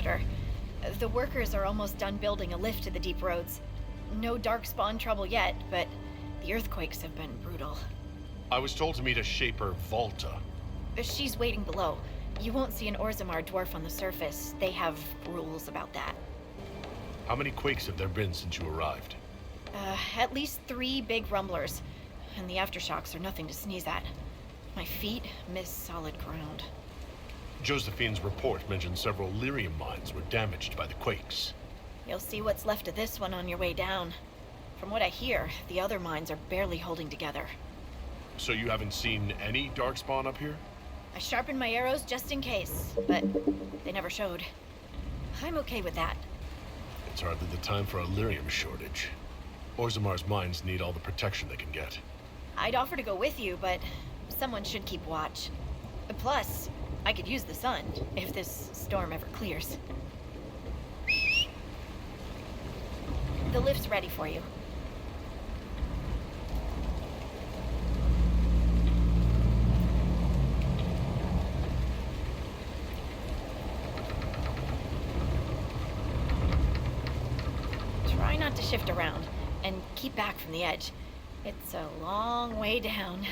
Ambassador. The workers are almost done building a lift to the deep roads. No darkspawn trouble yet, but the earthquakes have been brutal. I was told to meet a Shaper, Volta. She's waiting below. You won't see an Orzammar dwarf on the surface. They have rules about that. How many quakes have there been since you arrived? At least 3 big rumblers. And the aftershocks are nothing to sneeze at. My feet miss solid ground. Josephine's report mentioned several lyrium mines were damaged by the quakes. You'll see what's left of this one on your way down. From what I hear, the other mines are barely holding together. So you haven't seen any darkspawn up here? I sharpened my arrows just in case, but they never showed. I'm okay with that. It's hardly the time for a lyrium shortage. Orzammar's mines need all the protection they can get. I'd offer to go with you, but someone should keep watch. Plus, I could use the sun if this storm ever clears. The lift's ready for you. Try not to shift around, and keep back from the edge. It's a long way down.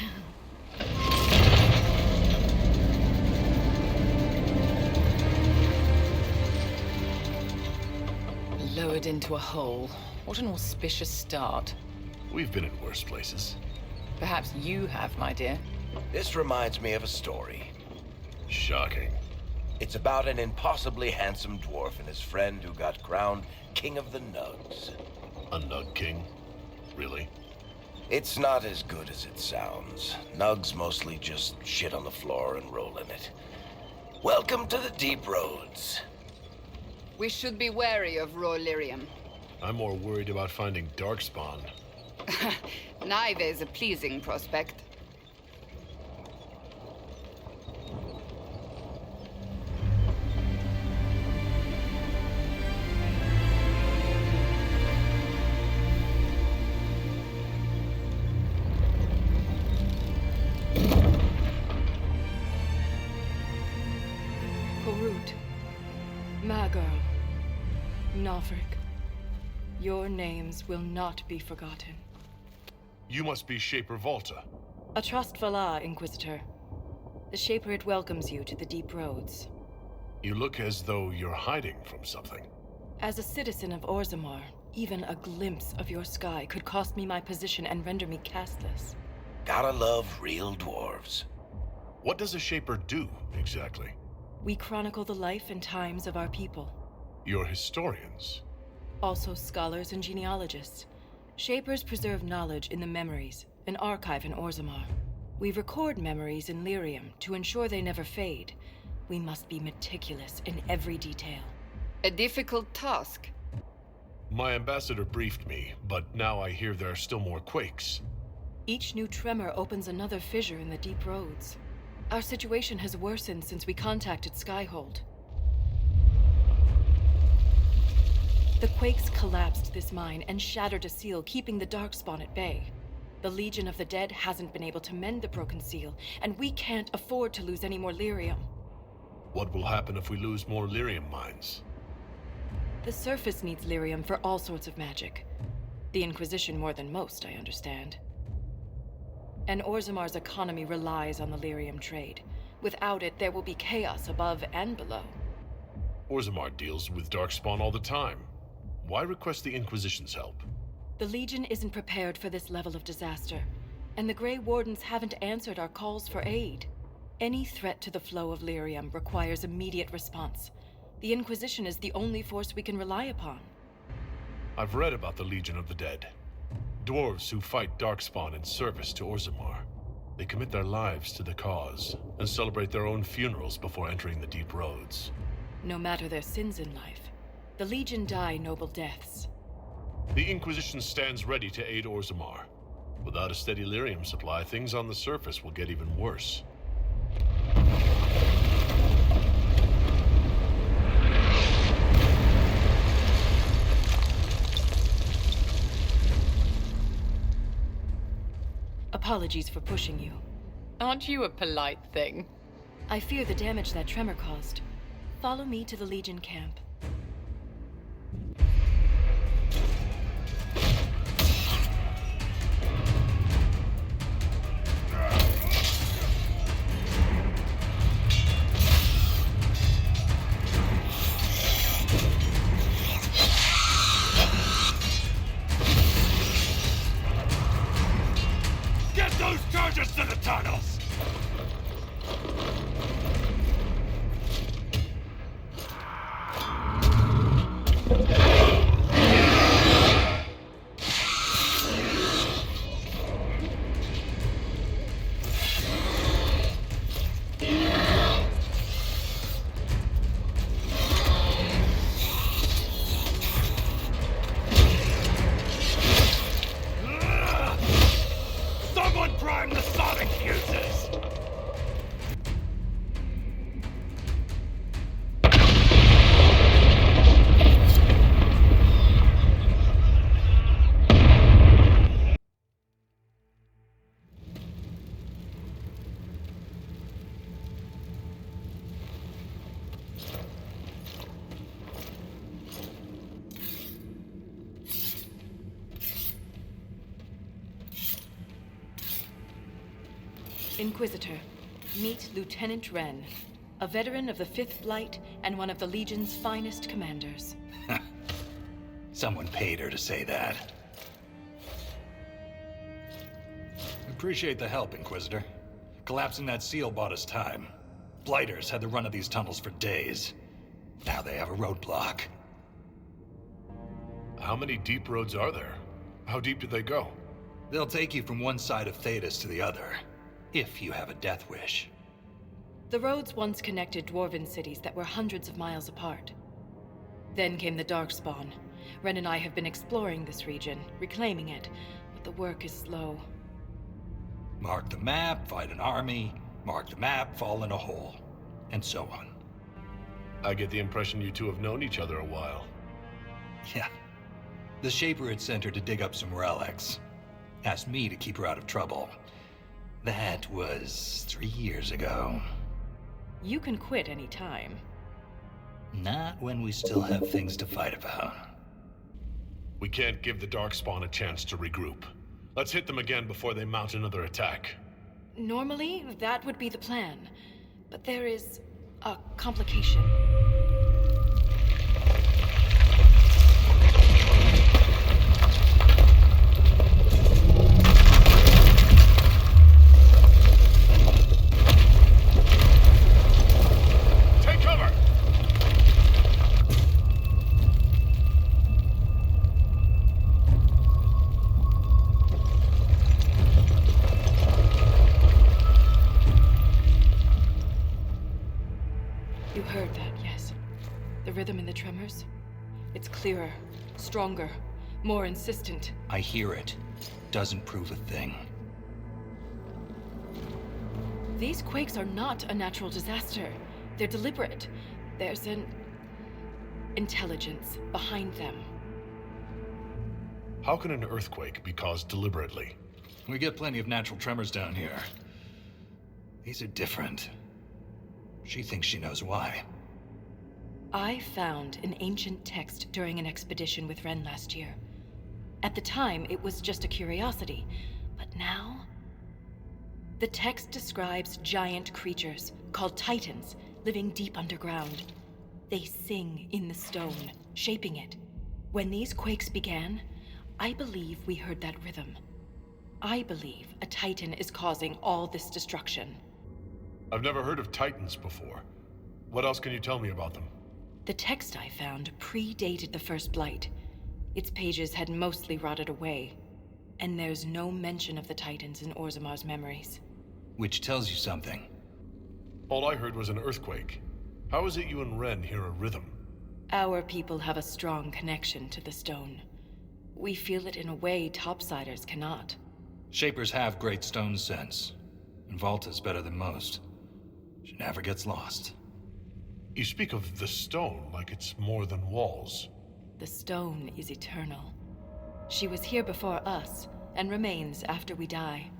Lowered into a hole. What an auspicious start. We've been in worse places. Perhaps you have, my dear. This reminds me of a story. Shocking. It's about an impossibly handsome dwarf and his friend who got crowned King of the Nugs. A Nug King? Really? It's not as good as it sounds. Nugs mostly just shit on the floor and roll in it. Welcome to the deep roads. We should be wary of raw lyrium. I'm more worried about finding darkspawn. Neither is a pleasing prospect. Korut, my girl, Navrik, your names will not be forgotten. You must be Shaper Volta. A trustful Inquisitor. The Shaper it welcomes you to the deep roads. You look as though you're hiding from something. As a citizen of Orzammar, even a glimpse of your sky could cost me my position and render me castless. Gotta love real dwarves. What does a Shaper do, exactly? We chronicle the life and times of our people. You're historians. Also scholars and genealogists. Shapers preserve knowledge in the memories, an archive in Orzammar. We record memories in lyrium to ensure they never fade. We must be meticulous in every detail. A difficult task. My ambassador briefed me, but now I hear there are still more quakes. Each new tremor opens another fissure in the deep roads. Our situation has worsened since we contacted Skyhold. The quakes collapsed this mine and shattered a seal, keeping the darkspawn at bay. The Legion of the Dead hasn't been able to mend the broken seal, and we can't afford to lose any more lyrium. What will happen if we lose more lyrium mines? The surface needs lyrium for all sorts of magic. The Inquisition more than most, I understand. And Orzammar's economy relies on the lyrium trade. Without it, there will be chaos above and below. Orzammar deals with darkspawn all the time. Why request the Inquisition's help? The Legion isn't prepared for this level of disaster, and the Grey Wardens haven't answered our calls for aid. Any threat to the flow of lyrium requires immediate response. The Inquisition is the only force we can rely upon. I've read about the Legion of the Dead. Dwarves who fight darkspawn in service to Orzammar. They commit their lives to the cause, and celebrate their own funerals before entering the deep roads. No matter their sins in life, the Legion die noble deaths. The Inquisition stands ready to aid Orzammar. Without a steady lyrium supply, things on the surface will get even worse. Apologies for pushing you. Aren't you a polite thing? I fear the damage that tremor caused. Follow me to the Legion camp. Charges to the tunnels! Someone prime the sonic fuses! Inquisitor, meet Lieutenant Wren, a veteran of the 5th Blight and one of the Legion's finest commanders. Someone paid her to say that. Appreciate the help, Inquisitor. Collapsing that seal bought us time. Blighters had the run of these tunnels for days. Now they have a roadblock. How many deep roads are there? How deep do they go? They'll take you from one side of Thetis to the other, if you have a death wish. The roads once connected dwarven cities that were hundreds of miles apart. Then came the Darkspawn. Ren and I have been exploring this region, reclaiming it, but the work is slow. Mark the map, fight an army. Mark the map, fall in a hole. And so on. I get the impression you two have known each other a while. Yeah. The Shaper had sent her to dig up some relics. Asked me to keep her out of trouble. That was 3 years ago. You can quit any time. Not when we still have things to fight about. We can't give the Darkspawn a chance to regroup. Let's hit them again before they mount another attack. Normally, that would be the plan. But there is a complication. Take cover! You heard that, yes? The rhythm in the tremors? It's clearer, stronger, more insistent. I hear it. Doesn't prove a thing. These quakes are not a natural disaster. They're deliberate. There's an intelligence behind them. How can an earthquake be caused deliberately? We get plenty of natural tremors down here. These are different. She thinks she knows why. I found an ancient text during an expedition with Ren last year. At the time, it was just a curiosity, but now... The text describes giant creatures, called Titans, living deep underground. They sing in the stone, shaping it. When these quakes began, I believe we heard that rhythm. I believe a Titan is causing all this destruction. I've never heard of Titans before. What else can you tell me about them? The text I found predated the first Blight. Its pages had mostly rotted away, and there's no mention of the Titans in Orzamar's memories. Which tells you something. All I heard was an earthquake. How is it you and Ren hear a rhythm? Our people have a strong connection to the stone. We feel it in a way topsiders cannot. Shapers have great stone sense, and Volta's better than most. She never gets lost. You speak of the stone like it's more than walls. The stone is eternal. She was here before us, and remains after we die.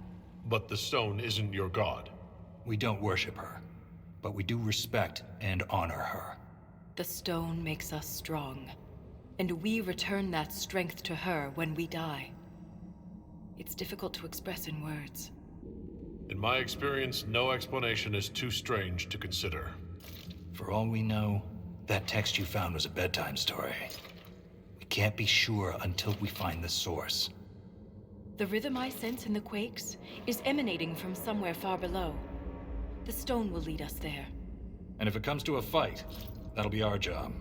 But the stone isn't your god. We don't worship her, but we do respect and honor her. The stone makes us strong, and we return that strength to her when we die. It's difficult to express in words. In my experience, no explanation is too strange to consider. For all we know, that text you found was a bedtime story. We can't be sure until we find the source. The rhythm I sense in the quakes is emanating from somewhere far below. The stone will lead us there. And if it comes to a fight, that'll be our job.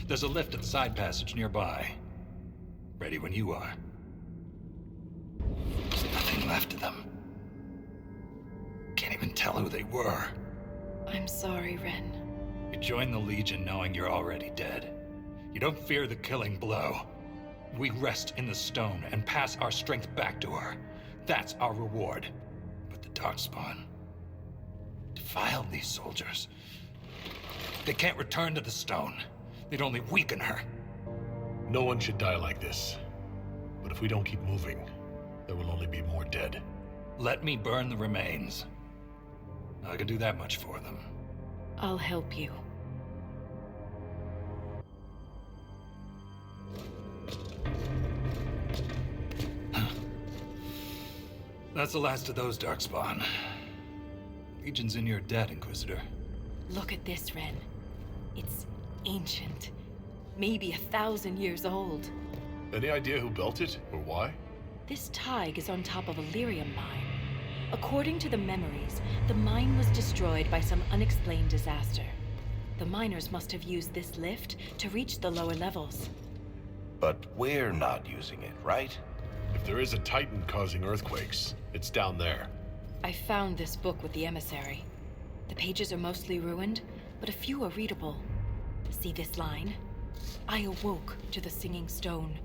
There's a lift at the side passage nearby. Ready when you are. There's nothing left of them. Can't even tell who they were. I'm sorry, Ren. You join the Legion knowing you're already dead. You don't fear the killing blow. We rest in the stone and pass our strength back to her. That's our reward. But the Darkspawn defiled these soldiers. They can't return to the stone. They'd only weaken her. No one should die like this. But if we don't keep moving, there will only be more dead. Let me burn the remains. I can do that much for them. I'll help you. That's the last of those, Darkspawn. Legion's in your debt, Inquisitor. Look at this, Ren. It's ancient. Maybe 1,000 years old. Any idea who built it, or why? This Tig is on top of a lyrium mine. According to the memories, the mine was destroyed by some unexplained disaster. The miners must have used this lift to reach the lower levels. But we're not using it, right? If there is a Titan causing earthquakes, it's down there. I found this book with the emissary. The pages are mostly ruined, but a few are readable. See this line? I awoke to the singing stone.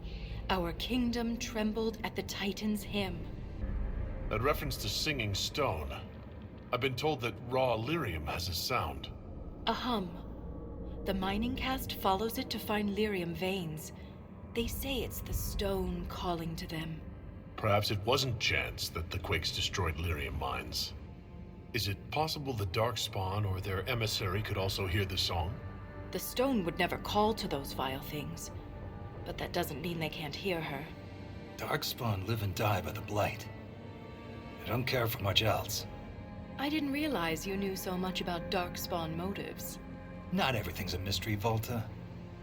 Our kingdom trembled at the Titan's hymn. That reference to singing stone. I've been told that raw lyrium has a sound. A hum. The mining cast follows it to find lyrium veins. They say it's the stone calling to them. Perhaps it wasn't chance that the quakes destroyed lyrium mines. Is it possible the Darkspawn or their emissary could also hear the song? The stone would never call to those vile things. But that doesn't mean they can't hear her. Darkspawn live and die by the Blight. They don't care for much else. I didn't realize you knew so much about Darkspawn motives. Not everything's a mystery, Volta.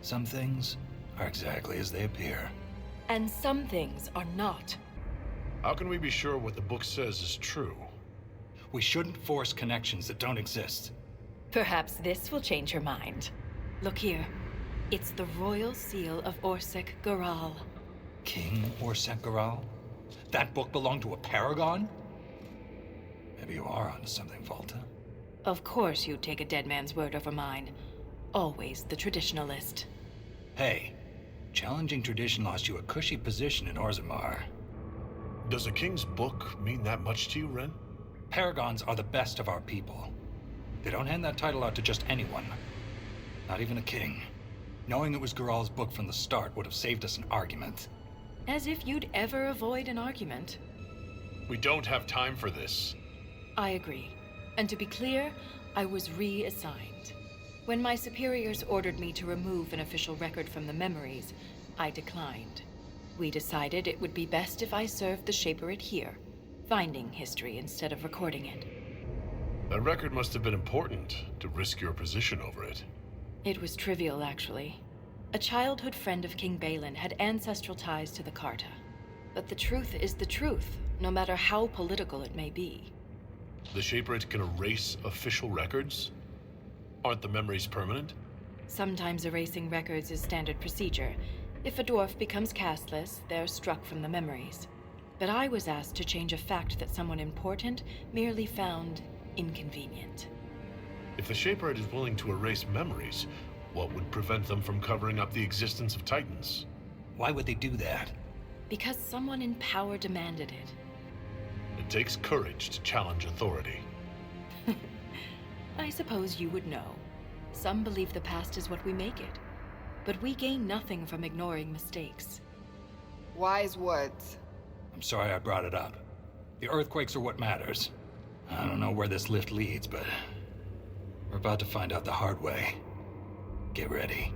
Some things are exactly as they appear. And some things are not. How can we be sure what the book says is true? We shouldn't force connections that don't exist. Perhaps this will change her mind. Look here. It's the royal seal of Orsec Garal. King Orsec Garal? That book belonged to a paragon? Maybe you are onto something, Volta. Of course you'd take a dead man's word over mine. Always the traditionalist. Hey, challenging tradition lost you a cushy position in Orzammar. Does a king's book mean that much to you, Ren? Paragons are the best of our people. They don't hand that title out to just anyone. Not even a king. Knowing it was Garal's book from the start would have saved us an argument. As if you'd ever avoid an argument. We don't have time for this. I agree. And to be clear, I was reassigned. When my superiors ordered me to remove an official record from the memories, I declined. We decided it would be best if I served the Shaperate here, finding history instead of recording it. That record must have been important to risk your position over it. It was trivial, actually. A childhood friend of King Balin had ancestral ties to the Carta. But the truth is the truth, no matter how political it may be. The Shaperate can erase official records? Aren't the memories permanent? Sometimes erasing records is standard procedure. If a dwarf becomes castless, they're struck from the memories. But I was asked to change a fact that someone important merely found inconvenient. If the Shaperate is willing to erase memories, what would prevent them from covering up the existence of Titans? Why would they do that? Because someone in power demanded it. It takes courage to challenge authority. I suppose you would know. Some believe the past is what we make it. But we gain nothing from ignoring mistakes. Wise words. I'm sorry I brought it up. The earthquakes are what matters. I don't know where this lift leads, but we're about to find out the hard way. Get ready.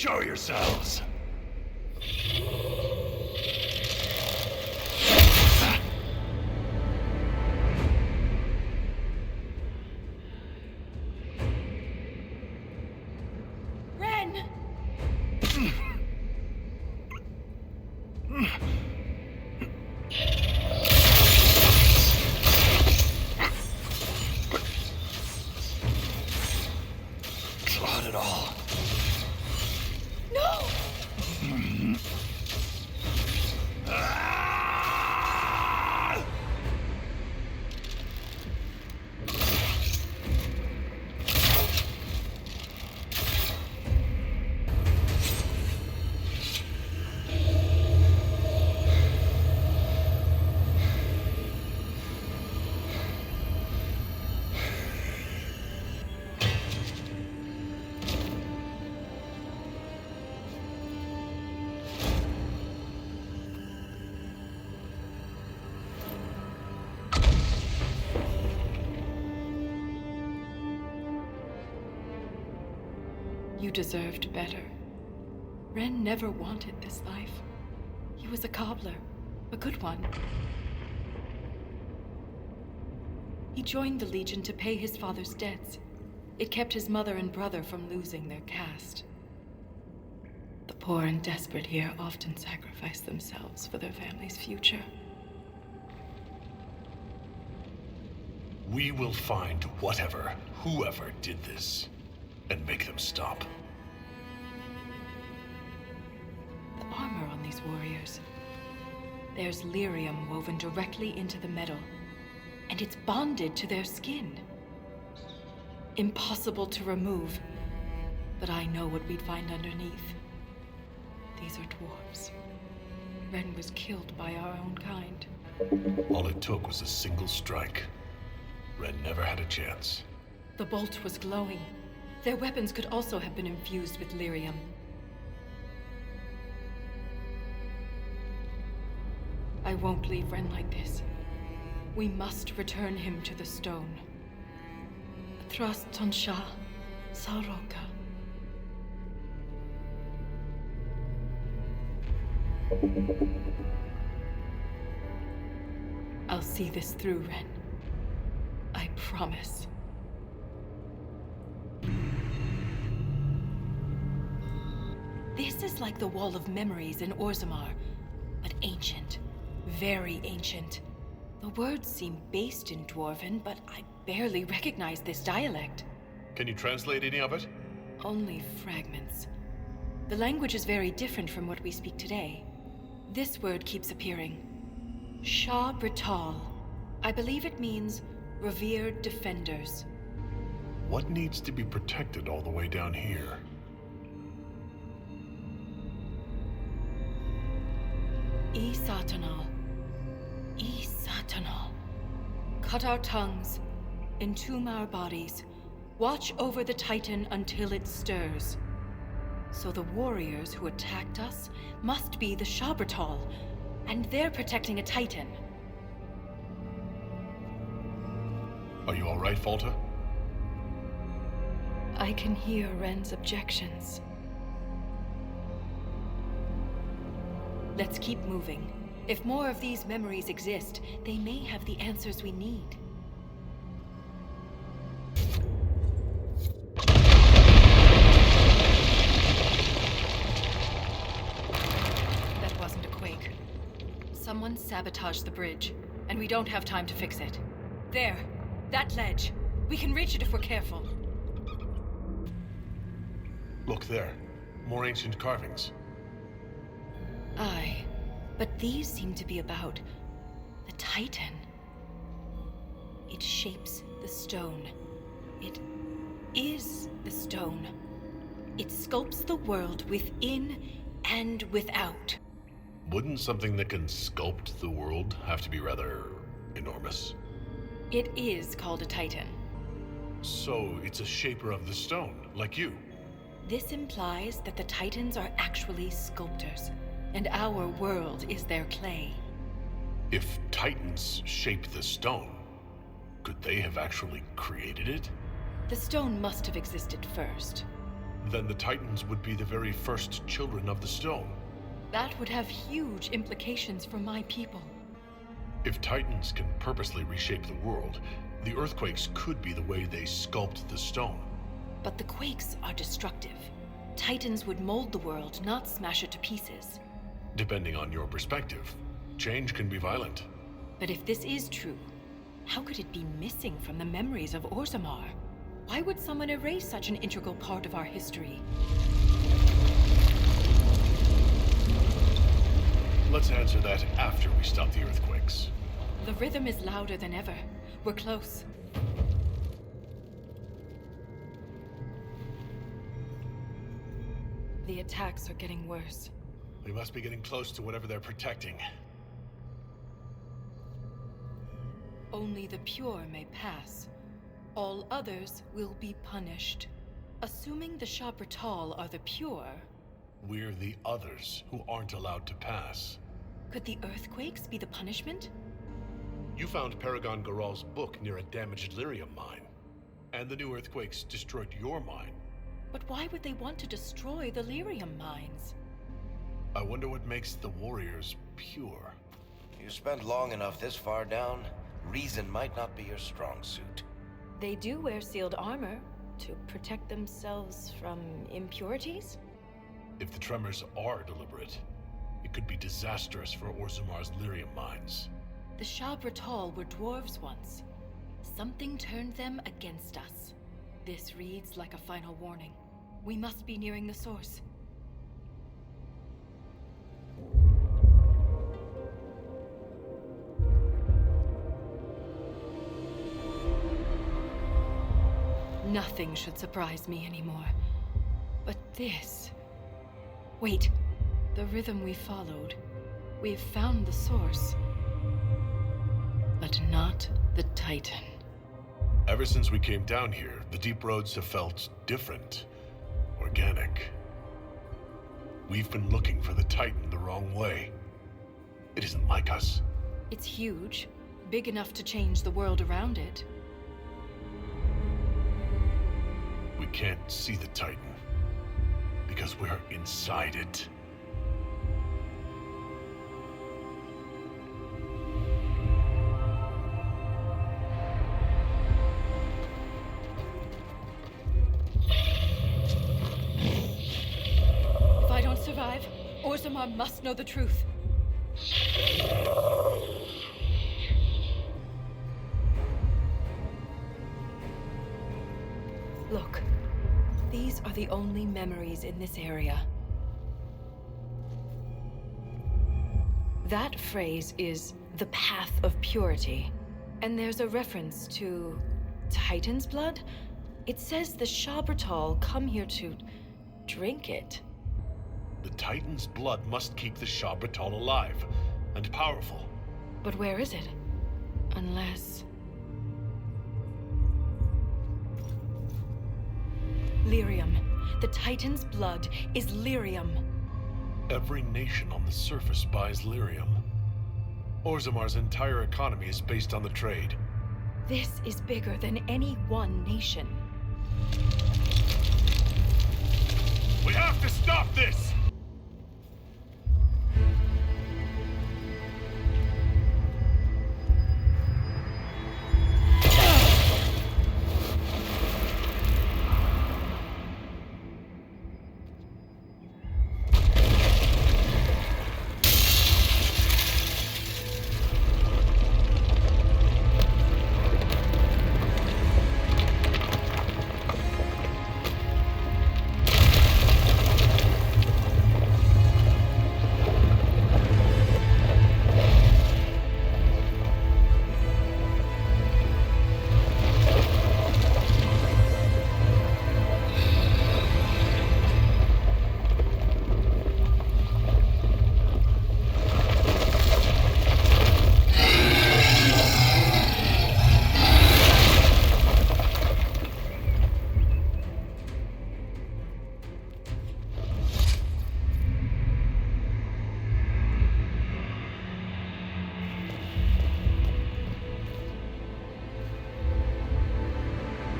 Show yourselves! Ren! Not at all. No! You deserved better. Ren never wanted this life. He was a cobbler, a good one. He joined the Legion to pay his father's debts. It kept his mother and brother from losing their caste. The poor and desperate here often sacrifice themselves for their family's future. We will find whoever did this, and make them stop. The armor on these warriors. There's lyrium woven directly into the metal, and it's bonded to their skin. Impossible to remove, but I know what we'd find underneath. These are dwarves. Ren was killed by our own kind. All it took was a single strike. Ren never had a chance. The bolt was glowing. Their weapons could also have been infused with lyrium. I won't leave Ren like this. We must return him to the stone. Thrust Tonsha Sauroka. I'll see this through, Ren. I promise. This is like the Wall of Memories in Orzammar, but ancient. Very ancient. The words seem based in Dwarven, but I barely recognize this dialect. Can you translate any of it? Only fragments. The language is very different from what we speak today. This word keeps appearing. Shah Brital. I believe it means revered defenders. What needs to be protected all the way down here? Satanal. Satanal. Cut our tongues, entomb our bodies, watch over the Titan until it stirs. So the warriors who attacked us must be the Shabratal, and they're protecting a Titan. Are you all right, Falta? I can hear Ren's objections. Let's keep moving. If more of these memories exist, they may have the answers we need. That wasn't a quake. Someone sabotaged the bridge, and we don't have time to fix it. There! That ledge! We can reach it if we're careful. Look there. More ancient carvings. Aye, but these seem to be about the Titan. It shapes the stone. It is the stone. It sculpts the world within and without. Wouldn't something that can sculpt the world have to be rather enormous? It is called a Titan. So it's a shaper of the stone, like you. This implies that the Titans are actually sculptors, and our world is their clay. If Titans shape the stone, could they have actually created it? The stone must have existed first. Then the Titans would be the very first children of the stone. That would have huge implications for my people. If Titans can purposely reshape the world, the earthquakes could be the way they sculpt the stone. But the quakes are destructive. Titans would mold the world, not smash it to pieces. Depending on your perspective, change can be violent. But if this is true, how could it be missing from the memories of Orzammar? Why would someone erase such an integral part of our history? Let's answer that after we stop the earthquakes. The rhythm is louder than ever. We're close. The attacks are getting worse. We must be getting close to whatever they're protecting. Only the pure may pass. All others will be punished. Assuming the Shabratal are the pure, We're the others who aren't allowed to pass. could the earthquakes be the punishment? You found Paragon Garal's book near a damaged lyrium mine. And the new earthquakes destroyed your mine. But why would they want to destroy the lyrium mines? I wonder what makes the warriors pure. You spent long enough this far down, reason might not be your strong suit. They do wear sealed armor to protect themselves from impurities? If the tremors are deliberate, it could be disastrous for Orzammar's lyrium mines. The Shabratal were dwarves once. Something turned them against us. This reads like a final warning. We must be nearing the source. Nothing should surprise me anymore. But this... Wait. The rhythm we followed. We've found the source. But not the Titan. Ever since we came down here, the deep roads have felt different. Organic. We've been looking for the Titan the wrong way. It isn't like us. It's huge. Big enough to change the world around it. We can't see the Titan. Because we're inside it. If I don't survive, Orzammar must know the truth. Look, these are the only memories in this area. That phrase is the path of purity. And there's a reference to Titan's blood. It says the Shabratal come here to drink it. The Titan's blood must keep the Shabratal alive and powerful. But where is it? Unless... Lyrium. The Titan's blood is lyrium. Every nation on the surface buys lyrium. Orzammar's entire economy is based on the trade. This is bigger than any one nation. We have to stop this!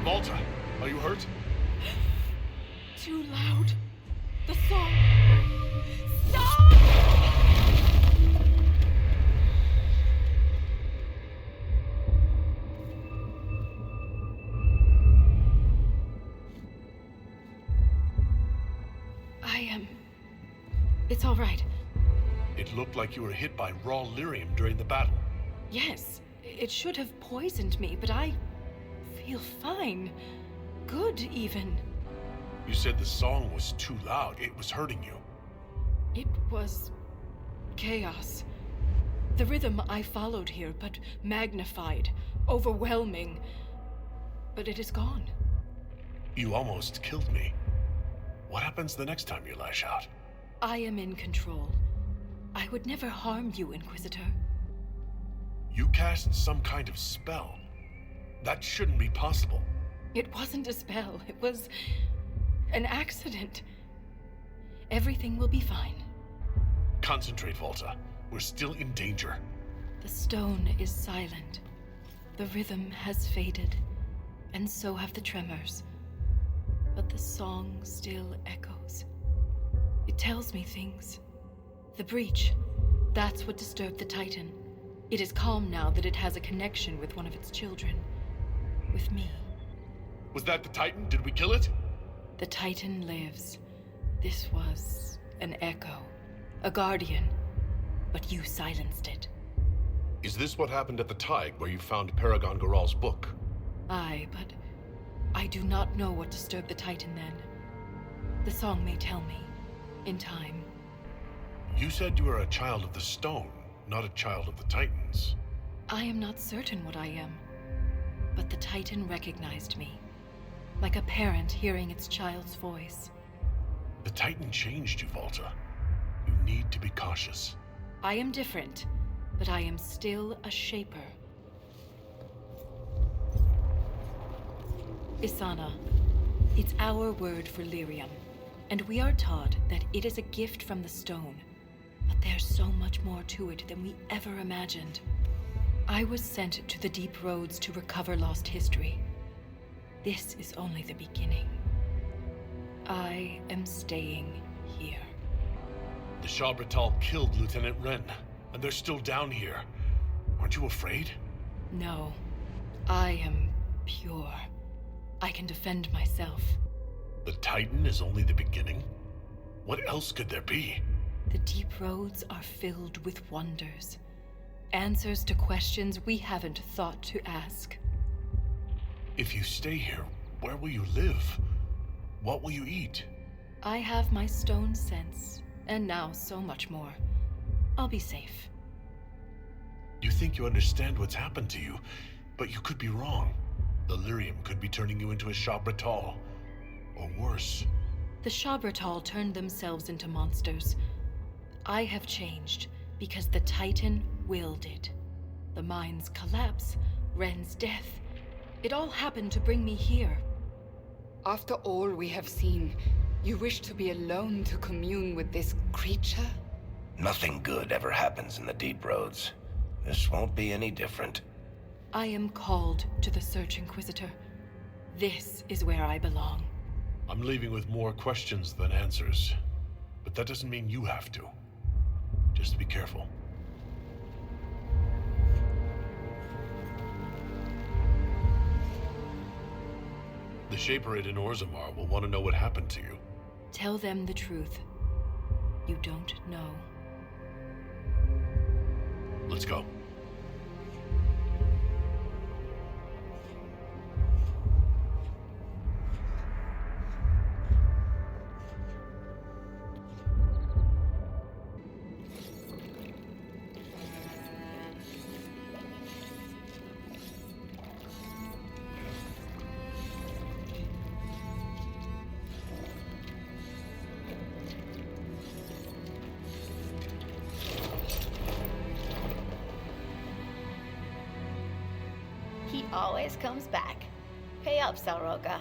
Malta, are you hurt? too loud. The song. Stop! It's all right. It looked like you were hit by raw lyrium during the battle. Yes, it should have poisoned me, but I feel fine. Good, even. You said the song was too loud. It was hurting you. It was chaos. The rhythm I followed here, but magnified, overwhelming. But it is gone. You almost killed me. What happens the next time you lash out? I am in control. I would never harm you, Inquisitor. You cast some kind of spell. That shouldn't be possible. It wasn't a spell. It was an accident. Everything will be fine. Concentrate, Volta. We're still in danger. The stone is silent. The rhythm has faded, and so have the tremors. But the song still echoes. It tells me things. The breach, that's what disturbed the Titan. It is calm now that it has a connection with one of its children. With me. Was that the Titan? Did we kill it? The Titan lives. This was an echo. A guardian. But you silenced it. Is this what happened at the Tig where you found Paragon Garal's book? Aye, but I do not know what disturbed the Titan then. The song may tell me. In time. You said you were a child of the stone, not a child of the Titans. I am not certain what I am. But the Titan recognized me. Like a parent hearing its child's voice. The Titan changed you, Volta. You need to be cautious. I am different, but I am still a shaper. Isana. It's our word for lyrium. And we are taught that it is a gift from the stone. But there's so much more to it than we ever imagined. I was sent to the deep roads to recover lost history. This is only the beginning. I am staying here. The Shabratal killed Lieutenant Wren, and they're still down here. Aren't you afraid? No. I am pure. I can defend myself. The Titan is only the beginning? What else could there be? The deep roads are filled with wonders. Answers to questions we haven't thought to ask. If you stay here, where will you live? What will you eat? I have my stone sense, and now so much more. I'll be safe. You think you understand what's happened to you, but you could be wrong. The lyrium could be turning you into a Shabratal. Or worse. The Shabratal turned themselves into monsters. I have changed because the Titan willed it. The mine's collapse, Ren's death. It all happened to bring me here. After all we have seen, you wish to be alone to commune with this creature? Nothing good ever happens in the deep roads. This won't be any different. I am called to the Search, Inquisitor. This is where I belong. I'm leaving with more questions than answers. But that doesn't mean you have to. Just be careful. The Shaperate in Orzammar will want to know what happened to you. Tell them the truth. You don't know. Let's go. He always comes back. Pay up, Salroka.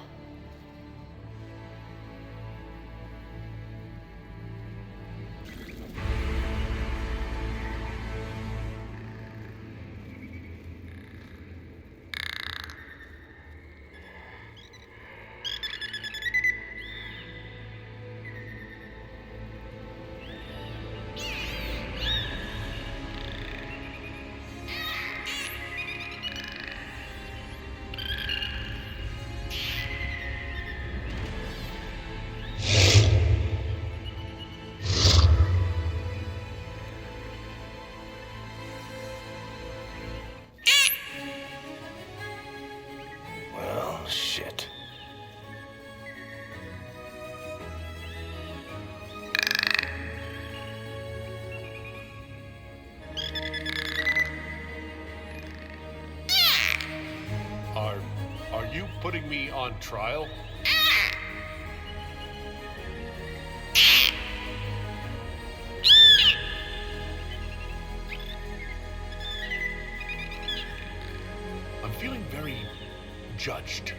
shit. Are you putting me on trial? I'm feeling very judged.